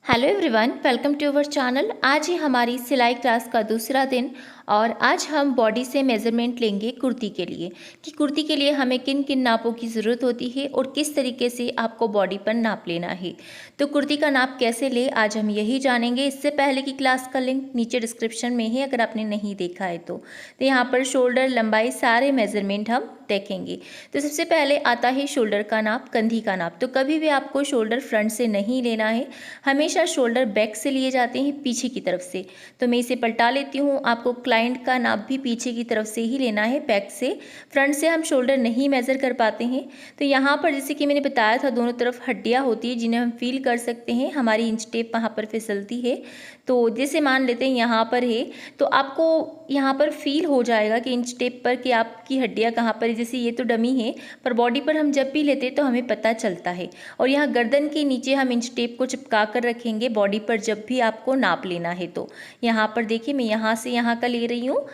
Hello everyone, welcome to our channel. आज है हमारी सिलाई क्लास का दूसरा दिन और आज हम बॉडी से मेज़रमेंट लेंगे कुर्ती के लिए कि कुर्ती के लिए हमें किन किन नापों की ज़रूरत होती है और किस तरीके से आपको बॉडी पर नाप लेना है। तो कुर्ती का नाप कैसे ले, आज हम यही जानेंगे। इससे पहले की क्लास का लिंक नीचे डिस्क्रिप्शन में है अगर आपने नहीं देखा है तो यहाँ पर शोल्डर, लंबाई, सारे मेज़रमेंट हम देखेंगे। तो सबसे पहले आता है शोल्डर का नाप, कंधी का नाप। तो कभी भी आपको शोल्डर फ्रंट से नहीं लेना है, हमेशा शोल्डर बैक से लिए जाते हैं, पीछे की तरफ से। तो मैं इसे पलटा लेती हूँ। आपको क्लाइंट का नाप भी पीछे की तरफ से ही लेना है, बैक से। फ्रंट से हम शोल्डर नहीं मेज़र कर पाते हैं। तो यहाँ पर जैसे कि मैंने बताया था, दोनों तरफ हड्डियाँ होती हैं जिन्हें हम फील कर सकते हैं। हमारी इंच टेप वहाँ पर फिसलती है। तो जैसे मान लेते हैं यहाँ पर है, तो आपको यहाँ पर फील हो जाएगा कि इंच टेप पर कि आपकी हड्डियाँ कहाँ पर है। जैसे ये तो डमी है, पर बॉडी पर हम जब भी लेते हैं तो हमें पता चलता है। और यहाँ गर्दन के नीचे हम इंच टेप को चिपका कर रखेंगे बॉडी पर जब भी आपको नाप लेना है। तो यहाँ पर देखिए, मैं यहाँ से यहाँ का ले रही हूँ,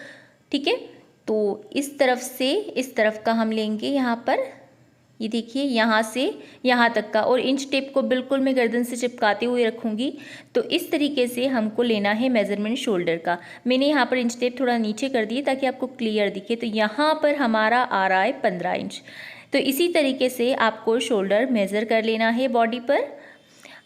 ठीक है। तो इस तरफ से इस तरफ का हम लेंगे। यहाँ पर ये देखिए, यहाँ से यहाँ तक का, और इंच टेप को बिल्कुल मैं गर्दन से चिपकाते हुए रखूँगी। तो इस तरीके से हमको लेना है मेज़रमेंट शोल्डर का। मैंने यहाँ पर इंच टेप थोड़ा नीचे कर दी ताकि आपको क्लियर दिखे। तो यहाँ पर हमारा आ रहा है 15 इंच। तो इसी तरीके से आपको शोल्डर मेज़र कर लेना है बॉडी पर।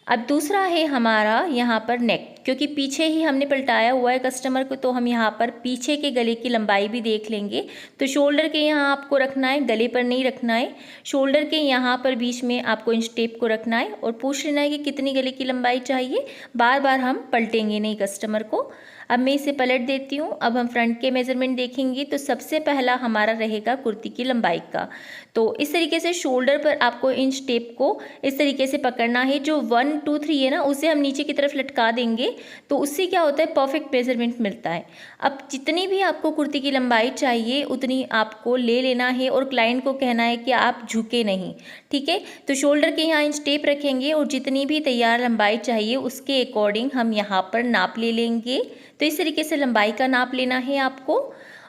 अब दूसरा है हमारा यहाँ पर नेक, क्योंकि पीछे ही हमने पलटाया हुआ है कस्टमर को, तो हम यहाँ पर पीछे के गले की लंबाई भी देख लेंगे। तो शोल्डर के यहाँ आपको रखना है, गले पर नहीं रखना है। शोल्डर के यहाँ पर बीच में आपको इंच टेप को रखना है और पूछ लेना है कि कितनी गले की लंबाई चाहिए। बार बार हम पलटेंगे नहीं कस्टमर को। अब मैं इसे पलट देती हूँ। अब हम फ्रंट के मेज़रमेंट देखेंगे। तो सबसे पहला हमारा रहेगा कुर्ती की लंबाई का। तो इस तरीके से शोल्डर पर आपको इंच टेप को इस तरीके से पकड़ना है। जो 1 2 3 है ना, उसे हम नीचे की तरफ लटका देंगे, तो उससे क्या होता है, परफेक्ट मेज़रमेंट मिलता है। अब जितनी भी आपको कुर्ती की लंबाई चाहिए उतनी आपको ले लेना है और क्लाइंट को कहना है कि आप झुके नहीं, ठीक है। तो शोल्डर के यहाँ इंच टेप रखेंगे और जितनी भी तैयार लंबाई चाहिए उसके अकॉर्डिंग हम यहाँ पर नाप ले लेंगे। तो इस तरीके से लंबाई का नाप लेना है आपको।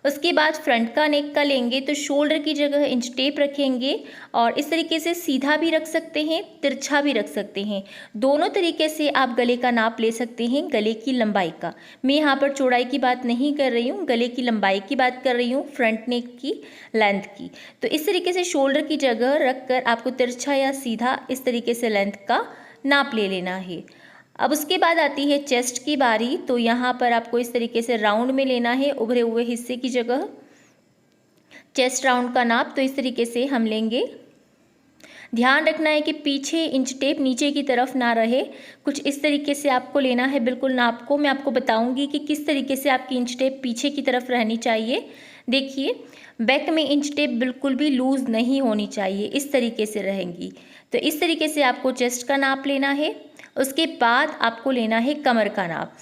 उसके बाद फ्रंट का नेक का लेंगे। तो शोल्डर की जगह इंच टेप रखेंगे और इस तरीके से सीधा भी रख सकते हैं, तिरछा भी रख सकते हैं। दोनों तरीके से आप गले का नाप ले सकते हैं, गले की लंबाई का। मैं यहाँ पर चौड़ाई की बात नहीं कर रही हूँ, गले की लंबाई की बात कर रही हूँ, फ्रंट नेक की लेंथ की। तो इस तरीके से शोल्डर की जगह रख कर आपको तिरछा या सीधा इस तरीके से लेंथ का नाप ले लेना है। अब उसके बाद आती है चेस्ट की बारी। तो यहाँ पर आपको इस तरीके से राउंड में लेना है, उभरे हुए हिस्से की जगह चेस्ट राउंड का नाप। तो इस तरीके से हम लेंगे। ध्यान रखना है कि पीछे इंच टेप नीचे की तरफ ना रहे, कुछ इस तरीके से आपको लेना है बिल्कुल नाप को। मैं आपको बताऊंगी कि किस तरीके से आपकी इंच टेप पीछे की तरफ रहनी चाहिए। देखिए, बैक में इंच टेप बिल्कुल भी लूज़ नहीं होनी चाहिए, इस तरीके से रहेंगी। तो इस तरीके से आपको चेस्ट का नाप लेना है। उसके बाद आपको लेना है कमर का नाप।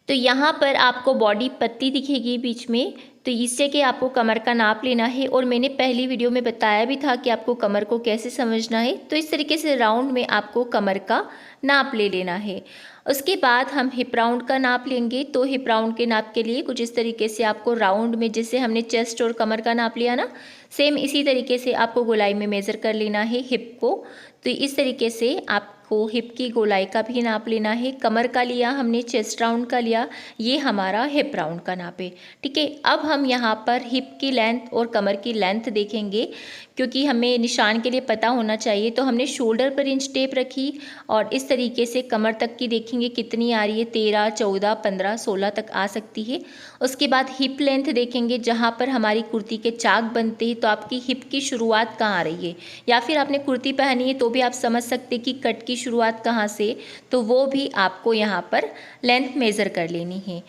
तो यहाँ पर आपको बॉडी पत्ती दिखेगी बीच में, तो इससे कि आपको कमर का नाप लेना है। और मैंने पहली वीडियो में बताया भी था कि आपको कमर को कैसे समझना है। तो इस तरीके से राउंड में आपको कमर का नाप ले लेना है। उसके बाद हम हिप राउंड का नाप लेंगे। तो हिप राउंड के नाप के लिए कुछ इस तरीके से आपको राउंड में, जैसे हमने चेस्ट और कमर का नाप लिया ना, सेम इसी तरीके से आपको गोलाई में मेज़र कर लेना है हिप को। तो इस तरीके से आपको हिप की गोलाई का भी नाप लेना है। कमर का लिया हमने, चेस्ट राउंड का लिया, ये हमारा हिप राउंड का नाप है, ठीक है। अब हम यहाँ पर हिप की लेंथ और कमर की लेंथ देखेंगे, क्योंकि हमें निशान के लिए पता होना चाहिए। तो हमने शोल्डर पर इंच टेप रखी और इस तरीके से कमर तक की देखेंगे कितनी आ रही है, 13 14 15 16 तक आ सकती है। उसके बाद हिप लेंथ देखेंगे, जहाँ पर हमारी कुर्ती के चाक बनते हैं। तो आपकी हिप की शुरुआत कहाँ आ रही है, या फिर आपने कुर्ती पहनी है तो भी आप समझ सकते कि कट की शुरुआत कहाँ से, तो वो भी आपको यहाँ पर लेंथ मेज़र कर लेनी है।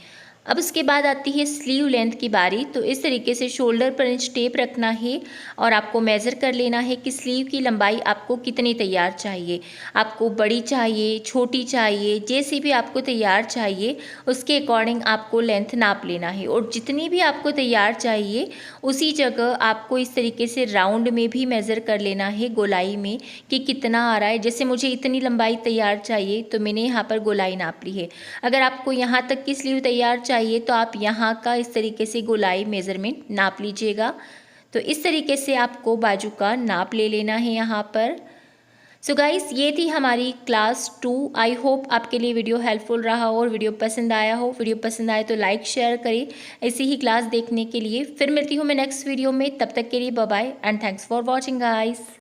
अब उसके बाद आती है स्लीव लेंथ की बारी। तो इस तरीके से शोल्डर पर इंच टेप रखना है और आपको मेज़र कर लेना है कि स्लीव की लंबाई आपको कितनी तैयार चाहिए। आपको बड़ी चाहिए, छोटी चाहिए, जैसी भी आपको तैयार चाहिए उसके अकॉर्डिंग आपको लेंथ नाप लेना है। और जितनी भी आपको तैयार चाहिए उसी जगह आपको इस तरीके से राउंड में भी मेज़र कर लेना है, गोलाई में, कि कितना आ रहा है। जैसे मुझे इतनी लंबाई तैयार चाहिए तो मैंने यहाँ पर गोलाई नाप ली है। अगर आपको यहाँ तक की स्लीव तैयार चाहिए तो आप यहाँ का इस तरीके से गोलाई मेज़रमेंट नाप लीजिएगा। तो इस तरीके से आपको बाजू का नाप ले लेना है यहाँ पर। सो गाइस, ये थी हमारी क्लास 2। आई होप आपके लिए वीडियो हेल्पफुल रहा हो और वीडियो पसंद आया हो। वीडियो पसंद आए तो लाइक शेयर करें ऐसी ही क्लास देखने के लिए। फिर मिलती हूँ मैं नेक्स्ट वीडियो में, तब तक के लिए bye bye and thanks for watching guys.